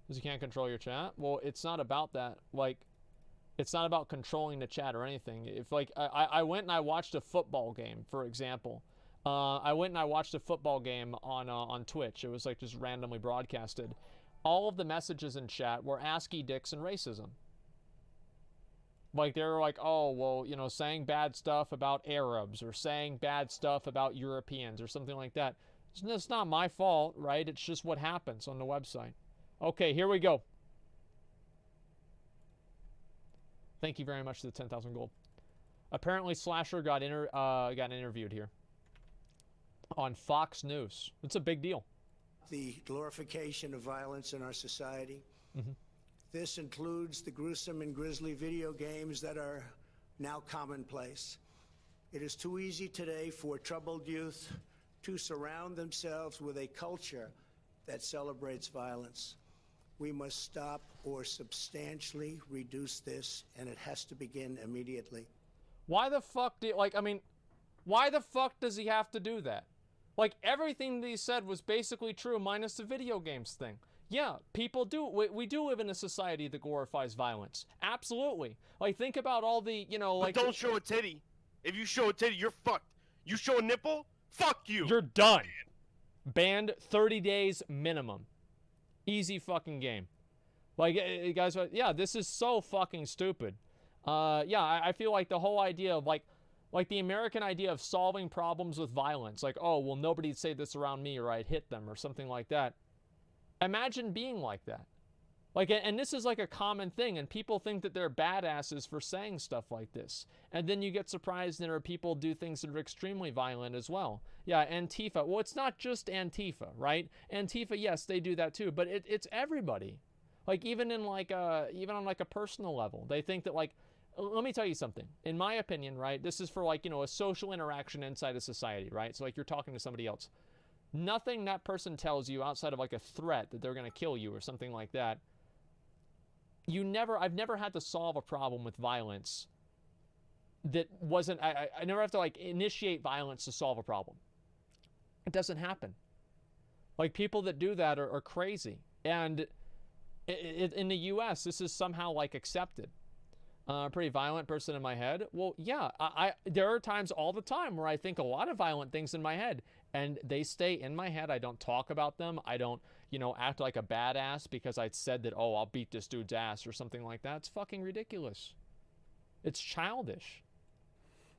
Because you can't control your chat. Well, it's not about that. Like, it's not about controlling the chat or anything. If like I went and I watched a football game, for example. I went and I watched a football game on Twitch. It was like just randomly broadcasted. All of the messages in chat were ASCII dicks and racism. Like they were like, oh well, you know, saying bad stuff about Arabs or saying bad stuff about Europeans or something like that. It's not my fault, right? It's just what happens on the website. Okay, here we go. Thank you very much for the 10,000 gold. Apparently, Slasher got interviewed here on Fox News. It's a big deal. The glorification of violence in our society. This includes the gruesome and grisly video games that are now commonplace. It is too easy today for troubled youth to surround themselves with a culture that celebrates violence. We must stop or substantially reduce this, and it has to begin immediately. Why the fuck why the fuck does he have to do that? Like, everything that he said was basically true, minus the video games thing. Yeah, people do. We do live in a society that glorifies violence. Absolutely. Like, think about all the, you know, like... But don't show a titty. If you show a titty, you're fucked. You show a nipple, fuck you. You're done. Banned 30 days minimum. Easy fucking game. Like, guys, yeah, this is so fucking stupid. Yeah, I feel like the whole idea of, like the American idea of solving problems with violence. Like, oh, well, nobody'd say this around me or I'd hit them or something like that. Imagine being like that. Like, and this is like a common thing, and people think that they're badasses for saying stuff like this. And then you get surprised that there are people do things that are extremely violent as well. Yeah, Antifa. Well, it's not just Antifa, right? Antifa, yes, they do that too, but it's everybody. Like, even on like a personal level, they think that, like, let me tell you something. In my opinion, right, this is for, like, you know, a social interaction inside a society, right? So, like, you're talking to somebody else. Nothing that person tells you outside of, like, a threat that they're going to kill you or something like that. I've never had to solve a problem with violence that wasn't, I never have to, like, initiate violence to solve a problem. It doesn't happen. Like, people that do that are crazy. And in the U.S., this is somehow, like, accepted. A pretty violent person in my head. Well, yeah, there are times all the time where I think a lot of violent things in my head, and they stay in my head. I don't talk about them. I don't, you know, act like a badass because I said that, oh, I'll beat this dude's ass or something like that. It's fucking ridiculous. It's childish.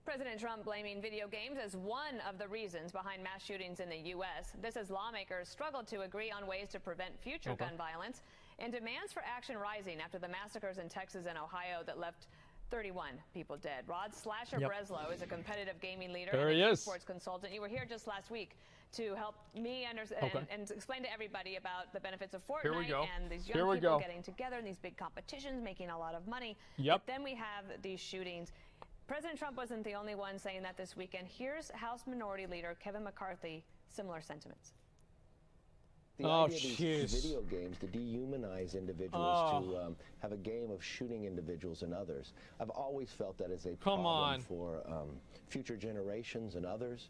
President Trump blaming video games as one of the reasons behind mass shootings in the U.S. This as lawmakers struggle to agree on ways to prevent future gun violence, and demands for action rising after the massacres in Texas and Ohio that left 31 people dead. Rod Slasher Breslow is a competitive gaming leader and a sports consultant. You were here just last week to help me understand and explain to everybody about the benefits of Fortnite and these young people getting together in these big competitions, making a lot of money. But then we have these shootings. President Trump wasn't the only one saying that this weekend. Here's House Minority Leader Kevin McCarthy, similar sentiments. The idea of these video games to dehumanize individuals, to have a game of shooting individuals and others. I've always felt that is a problem for future generations and others.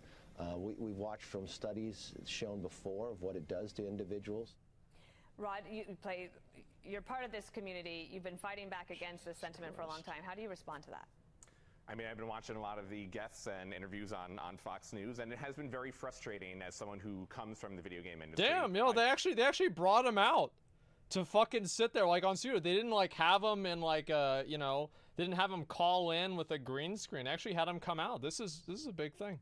We've watched from studies shown before of what it does to individuals. Rod, you're part of this community. You've been fighting back against this sentiment for a long time. How do you respond to that? I mean, I've been watching a lot of the guests and interviews on Fox News, and it has been very frustrating as someone who comes from the video game industry. Damn, yo, they actually brought him out to fucking sit there, like, on studio. They didn't, like, have him in, like, you know, they didn't have him call in with a green screen. They actually had him come out. This is a big thing.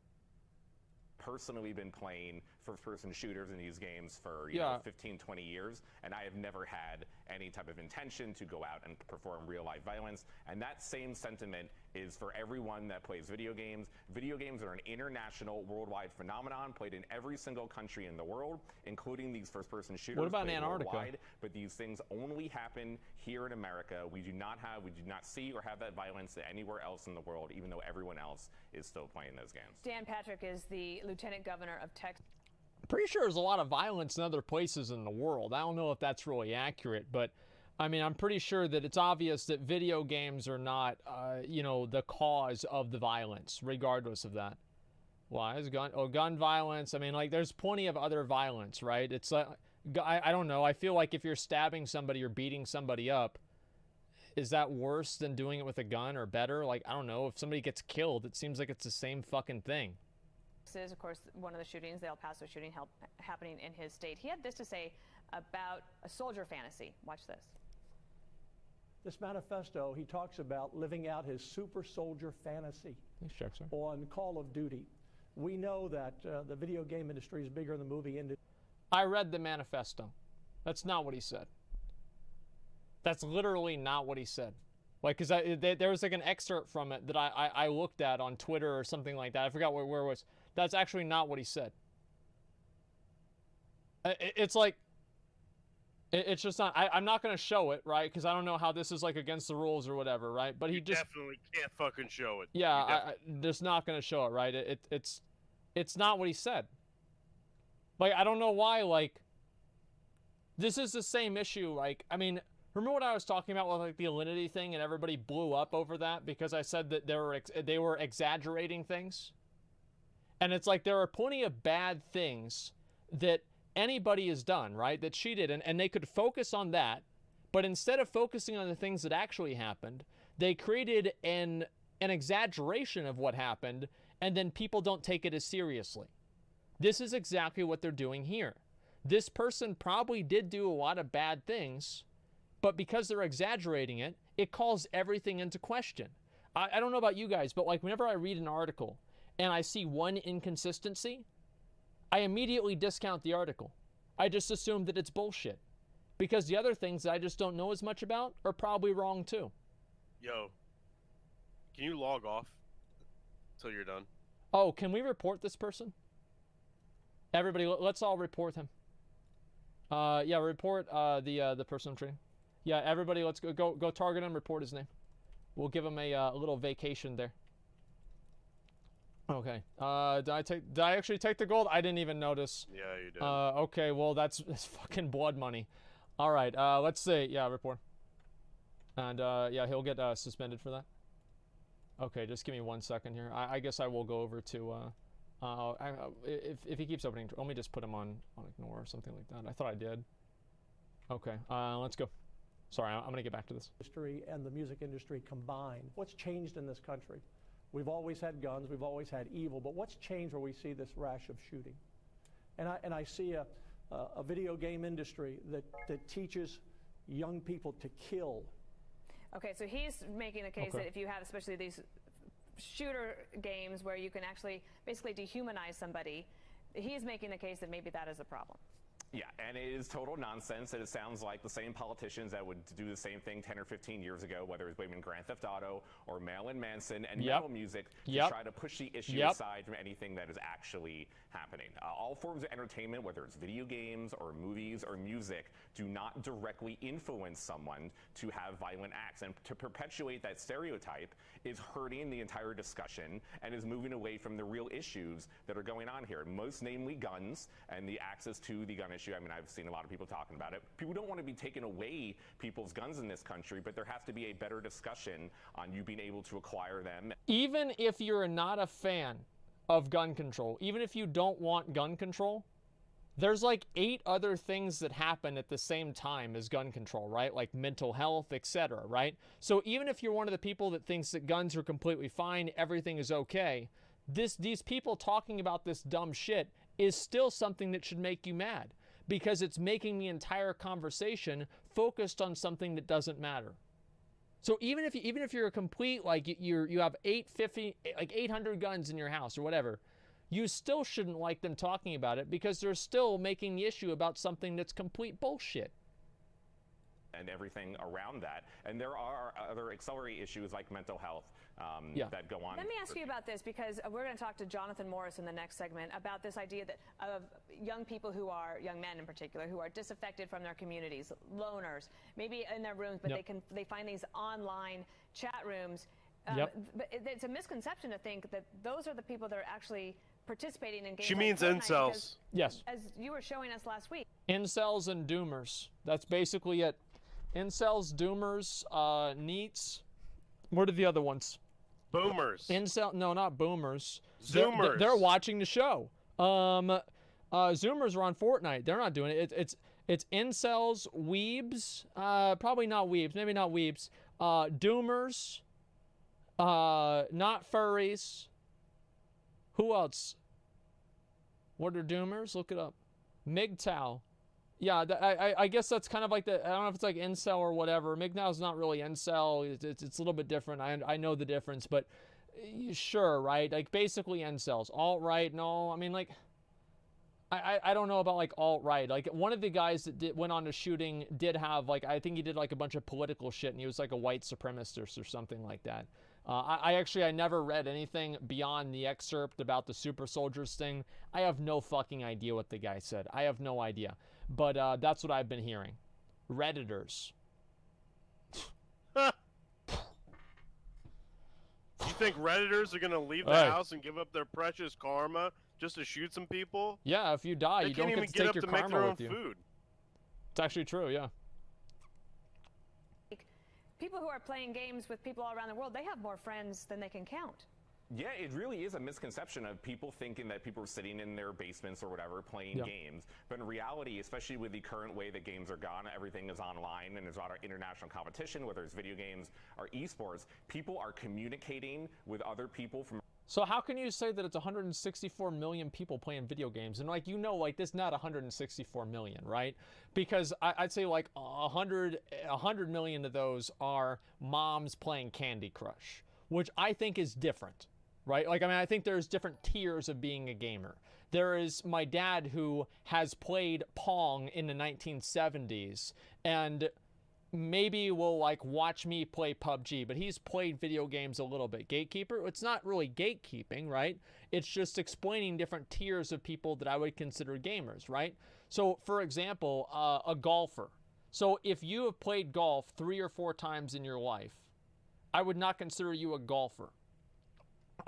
Personally been playing first-person shooters in these games for, you know, 15, 20 years, and I have never had any type of intention to go out and perform real-life violence. And that same sentiment is for everyone that plays video games. Video games are an international, worldwide phenomenon, played in every single country in the world, including these first-person shooters. What about in Antarctica? Worldwide, but these things only happen here in America. We do not see or have that violence anywhere else in the world, even though everyone else is still playing those games. Dan Patrick is the Lieutenant Governor of Texas. Pretty sure there's a lot of violence in other places in the world. I don't know if that's really accurate, but I mean, I'm pretty sure that it's obvious that video games are not, you know, the cause of the violence, regardless of that. Why is gun violence? I mean, like, there's plenty of other violence, right? It's like, I don't know. I feel like if you're stabbing somebody or beating somebody up, is that worse than doing it with a gun or better? Like, I don't know. If somebody gets killed, it seems like it's the same fucking thing. This is, of course, one of the shootings, the El Paso shooting happening in his state. He had this to say about a soldier fantasy. Watch this. This manifesto, he talks about living out his super soldier fantasy on Call of Duty. We know that the video game industry is bigger than the movie industry. I read the manifesto. That's not what he said. That's literally not what he said. Like, because there was like an excerpt from it that I looked at on Twitter or something like that. I forgot where it was. That's actually not what he said. It's like, it's just not. I'm not going to show it, right? Because I don't know how this is like against the rules or whatever, right? But he just definitely can't fucking show it. Yeah, I'm just not going to show it, right? It's not what he said. Like, I don't know why. Like, this is the same issue. Like, I mean, remember what I was talking about with like the Alinity thing, and everybody blew up over that because I said that they were exaggerating things. And it's like there are plenty of bad things that anybody has done, right? That she did, and they could focus on that, but instead of focusing on the things that actually happened, they created an exaggeration of what happened, and then people don't take it as seriously. This is exactly what they're doing here. This person probably did do a lot of bad things, but because they're exaggerating it, it calls everything into question. I don't know about you guys, but like whenever I read an article and I see one inconsistency, I immediately discount the article. I just assume that it's bullshit. Because the other things that I just don't know as much about are probably wrong too. Yo, can you log off until you're done? Oh, can we report this person? Everybody, let's all report him. Yeah, report the person I'm treating. Yeah, everybody, let's go target him, report his name. We'll give him a little vacation there. Okay. Did I actually take the gold? I didn't even notice. Yeah, you did. Okay, well that's fucking blood money. All right. Let's see. Yeah, report. And yeah, he'll get suspended for that. Okay, just give me 1 second here. I guess I will go over to if he keeps opening, let me just put him on ignore or something like that. I thought I did. Okay. Let's go. Sorry, I'm gonna get back to this. Industry and the music industry combined. What's changed in this country? We've always had guns, we've always had evil, but what's changed where we see this rash of shooting? And I see a video game industry that teaches young people to kill. Okay, so he's making the case that if you have especially these shooter games where you can actually basically dehumanize somebody, he's making the case that maybe that is a problem. Yeah, and it is total nonsense that it sounds like the same politicians that would do the same thing 10 or 15 years ago, whether it's blaming Grand Theft Auto or Marilyn Manson and metal music, to try to push the issue aside from anything that is actually happening. All forms of entertainment, whether it's video games or movies or music, do not directly influence someone to have violent acts. And to perpetuate that stereotype is hurting the entire discussion and is moving away from the real issues that are going on here, most namely guns and the access to the gun issue. I mean, I've seen a lot of people talking about it. People don't want to be taking away people's guns in this country, but there has to be a better discussion on you being able to acquire them. Even if you're not a fan of gun control, even if you don't want gun control, there's like 8 other things that happen at the same time as gun control, right? Like mental health, etc., right? So even if you're one of the people that thinks that guns are completely fine, everything is okay, these people talking about this dumb shit is still something that should make you mad, because it's making the entire conversation focused on something that doesn't matter. So even if you're a complete, like you have 800 guns in your house or whatever, you still shouldn't like them talking about it, because they're still making the issue about something that's complete bullshit. And everything around that. And there are other auxiliary issues like mental health that go on. Let me ask you about this, because we're going to talk to Jonathan Morris in the next segment about this idea that of young people who are, young men in particular, who are disaffected from their communities, loners, maybe in their rooms, but they find these online chat rooms. But it's a misconception to think that those are the people that are actually participating in games. She means like Fortnite, incels. Yes. As you were showing us last week. Incels and doomers. That's basically it. Incels, doomers, neets. What are the other ones? Boomers. No, not boomers. Zoomers. They're watching the show. Zoomers are on Fortnite. They're not doing it. It's incels, weebs, probably not weebs, maybe not weebs, doomers, not furries. Who else? What are doomers? Look it up. MGTOW. Yeah, I guess that's kind of like the, I don't know if it's like incel or whatever. MGTOW is not really incel. It's a little bit different. I know the difference, but sure, right? Like basically incels. Alt-right and all. I mean, like, I don't know about like alt-right. Like one of the guys that went on to shooting did have like, I think he did like a bunch of political shit and he was like a white supremacist or something like that. I never read anything beyond the excerpt about the super soldiers thing. I have no fucking idea what the guy said. I have no idea. But that's what I've been hearing. Redditors. You think Redditors are going to leave the house and give up their precious karma just to shoot some people? Yeah, if you die, you don't get to take your karma with you. Food. It's actually true, yeah. People who are playing games with people all around the world, they have more friends than they can count. Yeah, it really is a misconception of people thinking that people are sitting in their basements or whatever playing games. But in reality, especially with the current way that games are gone, everything is online and there's a lot of international competition, whether it's video games or esports. People are communicating with other people from... So how can you say that it's 164 million people playing video games? And like, like this not 164 million, right? Because I'd say like 100 million of those are moms playing Candy Crush, which I think is different. Right? Like, I mean, I think there's different tiers of being a gamer. There is my dad who has played Pong in the 1970s and maybe will like watch me play PUBG, but he's played video games a little bit. Gatekeeper, it's not really gatekeeping, right? It's just explaining different tiers of people that I would consider gamers, right? So, for example, a golfer. So if you have played golf 3 or 4 times in your life, I would not consider you a golfer.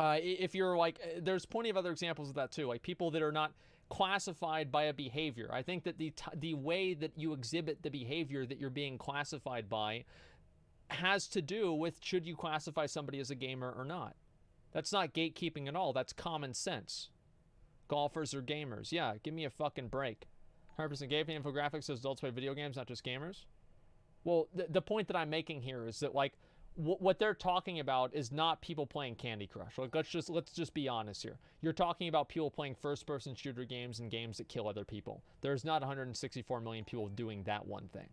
If you're like, there's plenty of other examples of that too, like people that are not classified by a behavior. I think that the way that you exhibit the behavior that you're being classified by has to do with should you classify somebody as a gamer or not. That's not gatekeeping at all. That's common sense. Golfers are gamers. Yeah, give me a fucking break. 100% gaming infographic says adults play video games, not just gamers. Well, the point that I'm making here is that like, what they're talking about is not people playing Candy Crush. Like, let's just be honest here. You're talking about people playing first-person shooter games and games that kill other people. There's not 164 million people doing that one thing.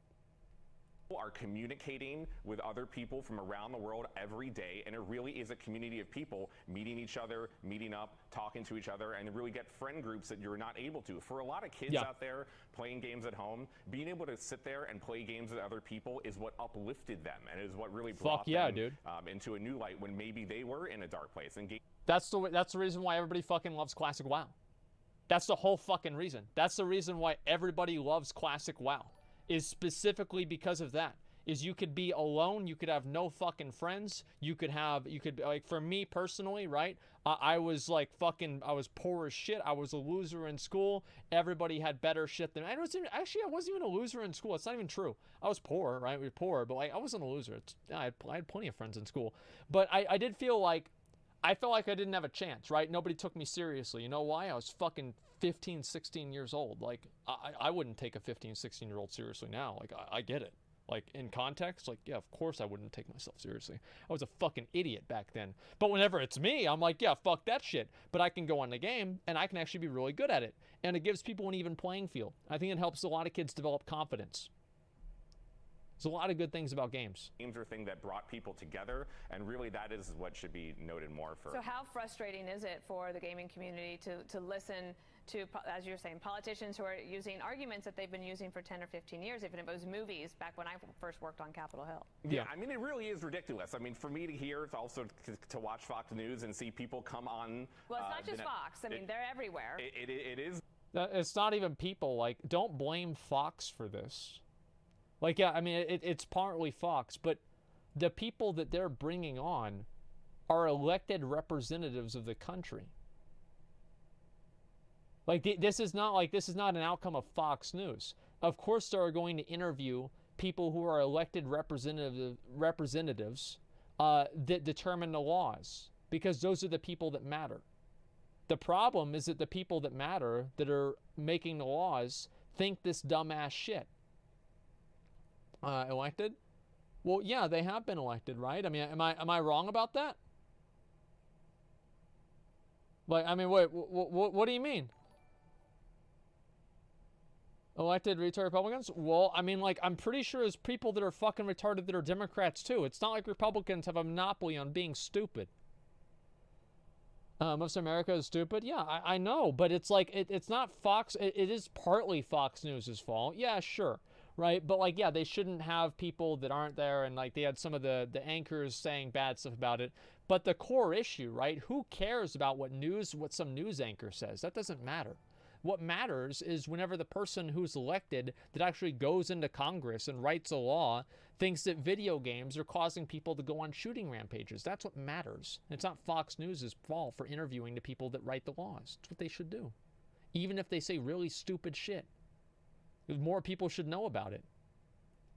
Are communicating with other people from around the world every day, and it really is a community of people meeting each other, meeting up, talking to each other, and really get friend groups that you're not able to. For a lot of kids out there playing games at home, being able to sit there and play games with other people is what uplifted them and is what really brought them into a new light when maybe they were in a dark place. And that's the reason why everybody fucking loves Classic WoW. That's the whole fucking reason. That's the reason why everybody loves Classic WoW. Is specifically because of that. Is you could be alone, you could have no fucking friends, you could like, for me personally, right? I was like I was poor as shit. I was a loser in school. Everybody had better shit than me. I wasn't even a loser in school. It's not even true. I was poor, right? We were poor, but like I wasn't a loser. I had plenty of friends in school. But I did feel like, I felt like I didn't have a chance, right? Nobody took me seriously. You know why? I was fucking 15, 16 years old. Like, I wouldn't take a 15, 16-year-old seriously now. Like, I get it. Like, in context, like, yeah, of course I wouldn't take myself seriously. I was a fucking idiot back then. But whenever it's me, I'm like, yeah, fuck that shit. But I can go on the game, and I can actually be really good at it. And it gives people an even playing field. I think it helps a lot of kids develop confidence. There's a lot of good things about games. Games are a thing that brought people together, and really that is what should be noted more for. So how frustrating is it for the gaming community to listen to, as you're saying, politicians who are using arguments that they've been using for 10 or 15 years, even if it was movies back when I first worked on Capitol Hill? Yeah, I mean, it really is ridiculous. I mean, for me to hear, it's also to watch Fox News and see people come on. Well, it's not just Fox. I mean, they're everywhere. It is. It's not even people. Like, don't blame Fox for this. Like, yeah, I mean, it's partly Fox, but the people that they're bringing on are elected representatives of the country. Like, this is not an outcome of Fox News. Of course, they are going to interview people who are elected representatives that determine the laws, because those are the people that matter. The problem is that the people that matter, that are making the laws, think this dumbass shit. Elected? Well, yeah, they have been elected, right? I mean, am I wrong about that? Like, I mean, wait, what do you mean? Elected retarded Republicans? Well, I mean, like, I'm pretty sure there's people that are fucking retarded that are Democrats, too. It's not like Republicans have a monopoly on being stupid. Most of America is stupid? Yeah, I know, but it's like, it's not Fox, it is partly Fox News' fault. Yeah, sure, right? But, like, yeah, they shouldn't have people that aren't there, and, like, they had some of the anchors saying bad stuff about it. But the core issue, right? Who cares about what some news anchor says? That doesn't matter. What matters is whenever the person who's elected that actually goes into Congress and writes a law thinks that video games are causing people to go on shooting rampages. That's what matters. It's not Fox News' fault for interviewing the people that write the laws. It's what they should do. Even if they say really stupid shit. More people should know about it.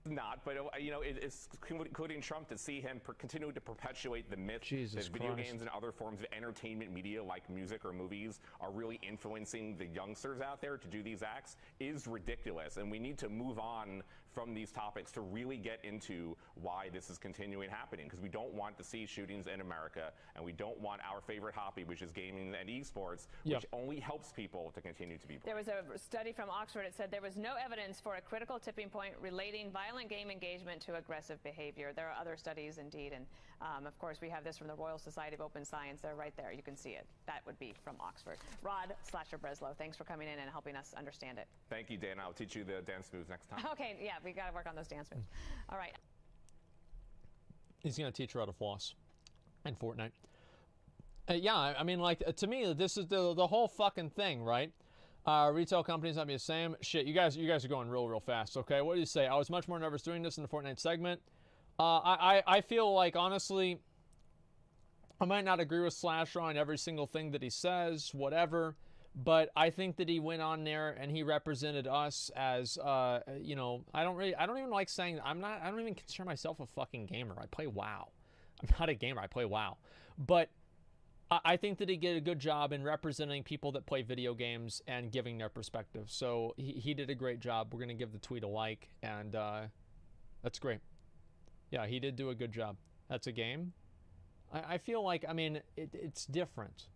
Not, but you know, it's including Trump, to see him continue to perpetuate the myth that video games and other forms of entertainment media like music or movies are really influencing the youngsters out there to do these acts is ridiculous, and we need to move on from these topics to really get into why this is continuing happening, because we don't want to see shootings in America, and we don't want our favorite hobby, which is gaming and esports, which only helps people to continue to be blind. There was a study from Oxford. It said there was no evidence for a critical tipping point relating violent game engagement to aggressive behavior. There are other studies indeed, and of course we have this from the Royal Society of Open Science. They're right there. You can see it. That would be from Oxford. Rod Slasher-Breslow, thanks for coming in and helping us understand it. Thank you, Dana. I'll teach you the dance moves next time. Okay, yeah, we got to work on those dance moves. All right. He's going to teach her how to floss and Fortnite. Yeah, I mean, like, to me, this is the whole fucking thing, right? Retail companies not be the same. Shit, you guys are going real fast, okay? What do you say? I was much more nervous doing this in the Fortnite segment. I feel like, honestly, I might not agree with Slasher on every single thing that he says, whatever, but I think that he went on there and he represented us as, you know, I don't even like saying, I don't even consider myself a fucking gamer. I play WoW. I'm not a gamer, I play WoW. But I think that he did a good job in representing people that play video games and giving their perspective. So he did a great job. We're going to give the tweet a like, and that's great. Yeah, he did do a good job. That's a game. I feel like, I mean, it's different,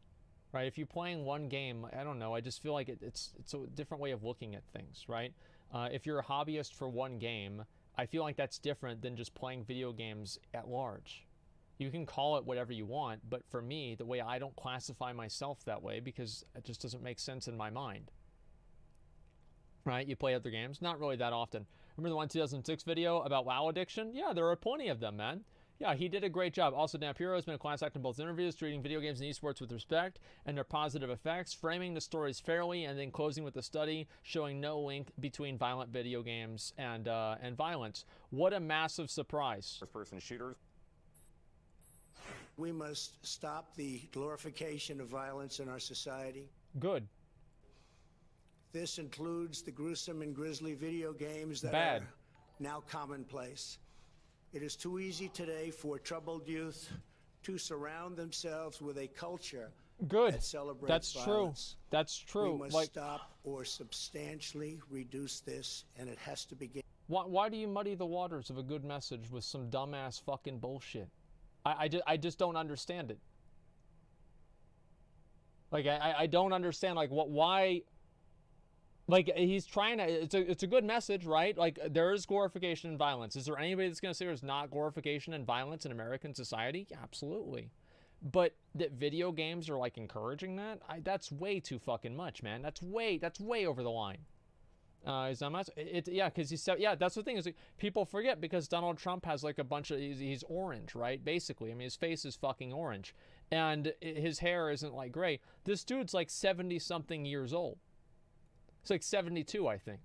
right? If you're playing one game, I don't know, I just feel like it's a different way of looking at things, right? If you're a hobbyist for one game, I feel like that's different than just playing video games at large. You can call it whatever you want, but for me, the way I don't classify myself that way because it just doesn't make sense in my mind. Right? You play other games? Not really that often. Remember the one 2006 video about WoW addiction? Yeah, there are plenty of them, man. Yeah, he did a great job. Also, Dan Piro has been a class act in both interviews, treating video games and esports with respect and their positive effects, framing the stories fairly, and then closing with a study showing no link between violent video games and violence. What a massive surprise. First-person shooters. We must stop the glorification of violence in our society. Good. This includes the gruesome and grisly video games that are now commonplace. It is too easy today for troubled youth to surround themselves with a culture that celebrates violence. That's true. We must stop or substantially reduce this, and it has to begin. Why do you muddy the waters of a good message with some dumbass fucking bullshit? I just don't understand it. Like, I don't understand, like, why, like, he's trying to, it's a good message, right? Like, there is glorification in violence. Is there anybody that's going to say there's not glorification in violence in American society? Yeah, absolutely. But that video games are, like, encouraging that? That's way too fucking much, man. That's way over the line. Yeah, because he said, yeah, that's the thing is, like, people forget because Donald Trump has like a bunch of, he's orange, right? Basically, I mean, his face is fucking orange, and his hair isn't like gray. This dude's like 70 something years old. It's like 72, I think.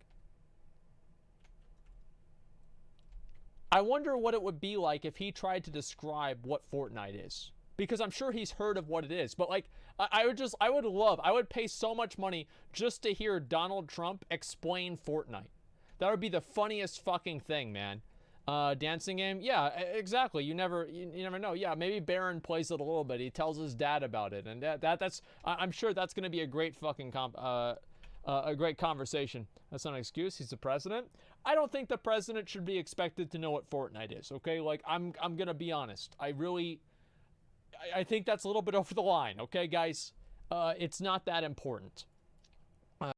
I wonder what it would be like if he tried to describe what Fortnite is. Because I'm sure he's heard of what it is. But, like, I would pay so much money just to hear Donald Trump explain Fortnite. That would be the funniest fucking thing, man. Dancing game? Yeah, exactly. You never know. Yeah, maybe Barron plays it a little bit. He tells his dad about it. And that's I'm sure that's going to be a great fucking a great conversation. That's not an excuse. He's the president. I don't think the president should be expected to know what Fortnite is, okay? Like, I'm going to be honest. I think that's a little bit over the line, okay, guys? It's not that important.